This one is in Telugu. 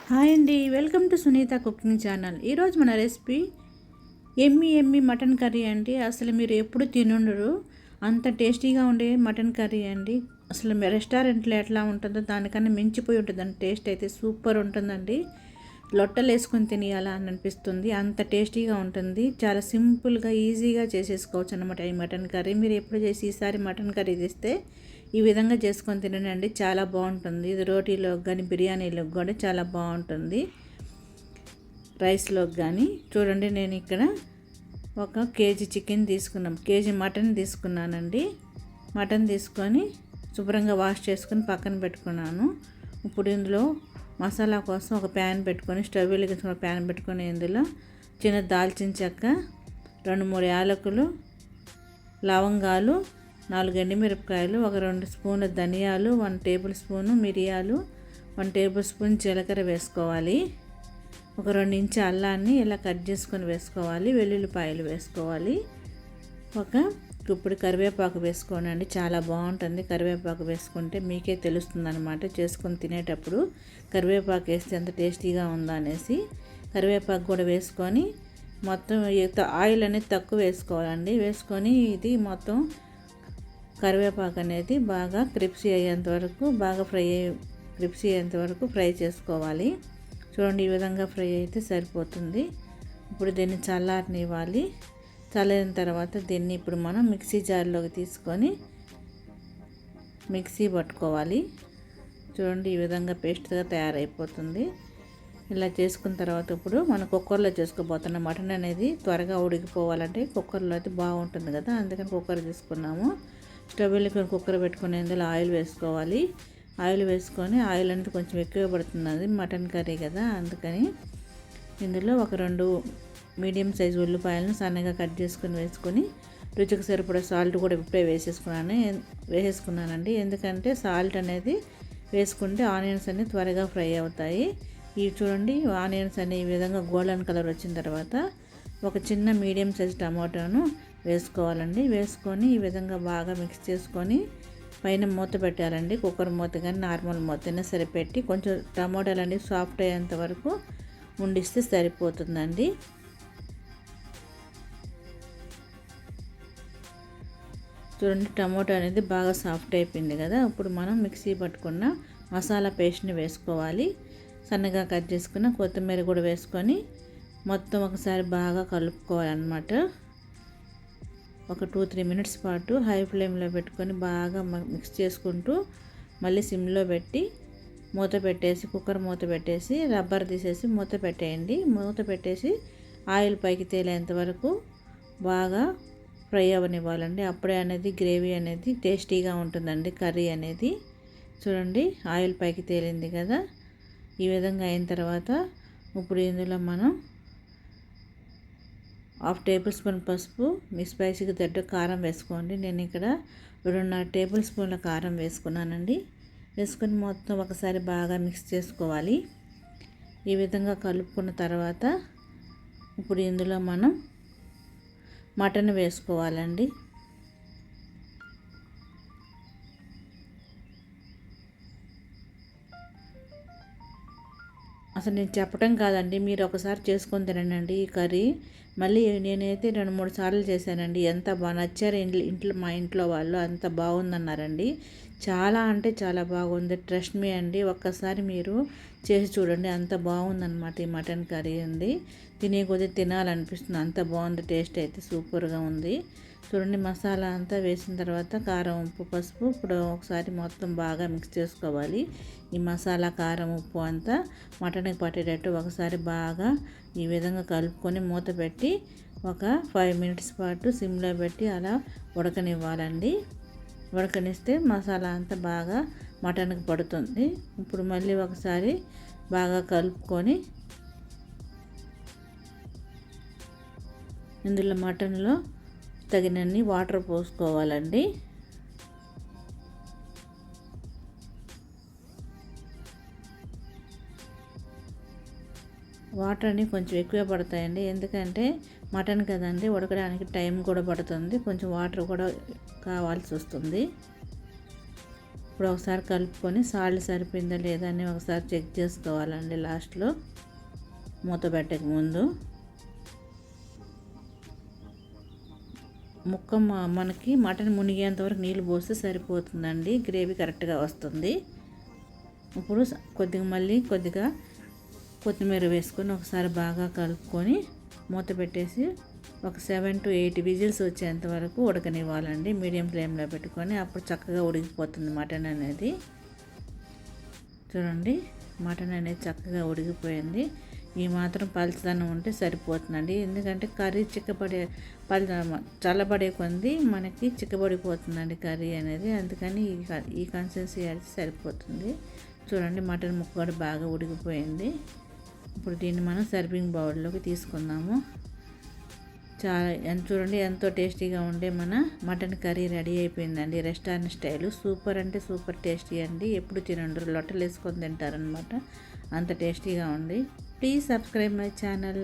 హాయ్ అండి, welcome to Sunitha cooking channel. ఈరోజు మన రెసిపీ ఎమ్మి మటన్ కర్రీ అండి. అసలు మీరు ఎప్పుడు తినుండరు, అంత టేస్టీగా ఉండే మటన్ కర్రీ అండి. అసలు రెస్టారెంట్లో ఎట్లా ఉంటుందో దానికన్నా మించిపోయి ఉంటుందండి. టేస్ట్ అయితే సూపర్ ఉంటుందండి. లొట్టలు వేసుకొని తినేయాలా అని అనిపిస్తుంది, అంత టేస్టీగా ఉంటుంది. చాలా సింపుల్గా ఈజీగా చేసేసుకోవచ్చు అనమాట ఈ మటన్ కర్రీ. మీరు ఎప్పుడు చేసి ఈసారి మటన్ కర్రీ తెస్తే ఈ విధంగా చేసుకొని తినండి, చాలా బాగుంటుంది. ఇది రోటీలోకి కానీ బిర్యానీలోకి కూడా చాలా బాగుంటుంది, రైస్లోకి కానీ. చూడండి, నేను ఇక్కడ 1 కేజీ చికెన్ కేజీ మటన్ తీసుకున్నానండి. మటన్ తీసుకొని శుభ్రంగా వాష్ చేసుకొని పక్కన పెట్టుకున్నాను. ఇప్పుడు ఇందులో మసాలా కోసం ఒక ప్యాన్ పెట్టుకొని, స్టవ్ వెలిగించుకుని ప్యాన్ పెట్టుకొని ఇందులో చిన్న దాల్చిన చెక్క, 2-3 యాలకులు, లవంగాలు, 4 ఎండుమిరపకాయలు, ఒక 2 స్పూన్ల ధనియాలు, 1 టేబుల్ స్పూను మిరియాలు, 1 టేబుల్ స్పూన్ జీలకర్ర వేసుకోవాలి. ఒక 2 ఇంచు అల్లాన్ని ఇలా కట్ చేసుకొని వేసుకోవాలి. వెల్లుల్లిపాయలు వేసుకోవాలి. ఒక గుప్పుడు కరివేపాకు వేసుకోనండి, చాలా బాగుంటుంది. కరివేపాకు వేసుకుంటే మీకే తెలుస్తుంది అనమాట, చేసుకొని తినేటప్పుడు కరివేపాకు వేస్తే ఎంత టేస్టీగా ఉందా అనేసి. కరివేపాకు కూడా వేసుకొని మొత్తం ఆయిల్ అనేది తక్కువ వేసుకోవాలండి. వేసుకొని ఇది మొత్తం కరివేపాకు అనేది బాగా క్రిప్సీ అయ్యేంత వరకు ఫ్రై చేసుకోవాలి. చూడండి, ఈ విధంగా ఫ్రై అయితే సరిపోతుంది. ఇప్పుడు దీన్ని చల్లారనివ్వాలి. చల్లారిన తర్వాత దీన్ని ఇప్పుడు మనం మిక్సీ జార్లోకి తీసుకొని మిక్సీ పట్టుకోవాలి. చూడండి, ఈ విధంగా పేస్ట్గా తయారైపోతుంది. ఇలా చేసుకున్న తర్వాత ఇప్పుడు మనం కుక్కర్లో చేసుకోబోతున్నాం. మటన్ అనేది త్వరగా ఉడికిపోవాలంటే కుక్కర్లో అయితే బాగుంటుంది కదా, అందుకని కుక్కర్ తీసుకున్నాము. స్టవ్ వెలిగించుకొని కుక్కర్ పెట్టుకుని ఇందులో ఆయిల్ వేసుకోవాలి. ఆయిల్ వేసుకొని, ఆయిల్ అనేది కొంచెం ఎక్కువ పడుతుంది, మటన్ కర్రీ కదా, అందుకని ఇందులో ఒక 2 మీడియం సైజు ఉల్లిపాయలను సన్నగా కట్ చేసుకొని వేసుకొని, రుచికి సరిపడా సాల్ట్ కూడా ఇప్పుడే వేసేసుకున్నానండి. ఎందుకంటే సాల్ట్ అనేది వేసుకుంటే ఆనియన్స్ అన్నీ త్వరగా ఫ్రై అవుతాయి. ఇవి చూడండి, ఆనియన్స్ అనే ఈ విధంగా గోల్డెన్ కలర్ వచ్చిన తర్వాత ఒక చిన్న మీడియం సైజ్ టమాటాను వేసుకోవాలండి. వేసుకొని ఈ విధంగా బాగా మిక్స్ చేసుకొని పైన మూత పెట్టాలండి. కుక్కర్ మూత కానీ నార్మల్ మూత అయినా సరిపెట్టి కొంచెం టమాటాలు అనేవి సాఫ్ట్ అయ్యేంత వరకు ఉండిస్తే సరిపోతుందండి. చూడండి, టమాటా అనేది బాగా సాఫ్ట్ అయిపోయింది కదా. ఇప్పుడు మనం మిక్సీ పట్టుకున్న మసాలా పేస్ట్ని వేసుకోవాలి. సన్నగా కట్ చేసుకున్న కొత్తిమీర కూడా వేసుకొని మొత్తం ఒకసారి బాగా కలుపుకోవాలన్నమాట. ఒక 2-3 మినిట్స్ పాటు హై ఫ్లేమ్లో పెట్టుకొని బాగా మిక్స్ చేసుకుంటూ మళ్ళీ సిమ్లో పెట్టి మూత పెట్టేసి, కుక్కర్ మూత పెట్టేసి రబ్బర్ తీసేసి మూత పెట్టేయండి. మూత పెట్టేసి ఆయిల్ పైకి తేలేంత వరకు బాగా ఫ్రై అవ్వనివ్వాలండి. అప్పుడే అనేది గ్రేవీ అనేది టేస్టీగా ఉంటుందండి కర్రీ అనేది. చూడండి, ఆయిల్ పైకి తేలింది కదా. ఈ విధంగా అయిన తర్వాత ఇప్పుడు ఇందులో మనం 1/2 టేబుల్ స్పూన్ పసుపు, మీ స్పైసీకి తగ్గ కారం వేసుకోండి. నేను ఇక్కడ 2.5 టేబుల్ స్పూన్ల కారం వేసుకున్నానండి. వేసుకొని మొత్తం ఒకసారి బాగా మిక్స్ చేసుకోవాలి. ఈ విధంగా కలుపుకున్న తర్వాత ఇప్పుడు ఇందులో మనం మటన్ వేసుకోవాలండి. అసలు నేను చెప్పడం కాదండి, మీరు ఒకసారి చేసుకొని తినండి ఈ కర్రీ. మళ్ళీ నేనైతే 2-3 సార్లు చేశానండి. ఎంత బాగా నచ్చారు మా ఇంట్లో వాళ్ళు, అంత బాగుందన్నారండి. చాలా అంటే చాలా బాగుంది. ట్రస్ట్ మీ అండి, ఒక్కసారి మీరు చేసి చూడండి, అంత బాగుందన్నమాట ఈ మటన్ కర్రీ ఉంది. తినే కొద్దీ తినాలనిపిస్తుంది, అంత బాగుంది. టేస్ట్ అయితే సూపర్గా ఉంది. చూడండి, మసాలా అంతా వేసిన తర్వాత కారం, ఉప్పు, పసుపు ఇప్పుడు ఒకసారి మొత్తం బాగా మిక్స్ చేసుకోవాలి. ఈ మసాలా, కారం, ఉప్పు అంతా మటన్కి పట్టేటట్టు ఒకసారి బాగా ఈ విధంగా కలుపుకొని మూత పెట్టి ఒక 5 మినిట్స్ పాటు సిమ్లో పెట్టి అలా ఉడకనివ్వాలండి. ఉడకనిస్తే మసాలా అంతా బాగా మటన్కి పడుతుంది. ఇప్పుడు మళ్ళీ ఒకసారి బాగా కలుపుకొని ఇందులో మటన్లో తగినన్ని వాటర్ పోసుకోవాలండి. వాటర్ అని కొంచెం ఎక్కువ పడతాయండి, ఎందుకంటే మటన్ కదండి, ఉడకడానికి టైం కూడా పడుతుంది, కొంచెం వాటర్ కూడా కావాల్సి వస్తుంది. ఇప్పుడు ఒకసారి కలుపుకొని సాల్ట్ సరిపోయిందా లేదా అని ఒకసారి చెక్ చేసుకోవాలండి. లాస్ట్లో మూత పెట్టక ముందు మనకి మటన్ మునిగేంత వరకు నీళ్ళు పోస్తే సరిపోతుందండి. గ్రేవీ కరెక్ట్గా వస్తుంది. ఇప్పుడు కొద్దిగా కొత్తిమీర వేసుకొని ఒకసారి బాగా కలుపుకొని మూత పెట్టేసి ఒక 7 to 8 విజిల్స్ వచ్చేంత వరకు ఉడకనివ్వాలండి. మీడియం ఫ్లేమ్లో పెట్టుకొని అప్పుడు చక్కగా ఉడికిపోతుంది మటన్ అనేది. చూడండి, మటన్ అనేది చక్కగా ఉడికిపోయింది. ఈ మాత్రం పలుచదనం ఉంటే సరిపోతుందండి. ఎందుకంటే కర్రీ చల్లబడే కొంది మనకి చిక్కబడిపోతుందండి కర్రీ అనేది. అందుకని ఈ కన్సిస్టెన్సీ అయితే సరిపోతుంది. చూడండి, మటన్ ముక్క కూడా బాగా ఉడికిపోయింది. ఇప్పుడు దీన్ని మనం సర్వింగ్ బౌల్లోకి తీసుకుందాము. చూడండి, ఎంతో టేస్టీగా ఉండే మన మటన్ కర్రీ రెడీ అయిపోయిందండి. రెస్టారెంట్ స్టైలు సూపర్ అంటే సూపర్ టేస్టీ అండి. ఎప్పుడు తినండి, లొట్టలు వేసుకొని తింటారనమాట. అంత టేస్టీగా ఉంది. Please subscribe my channel.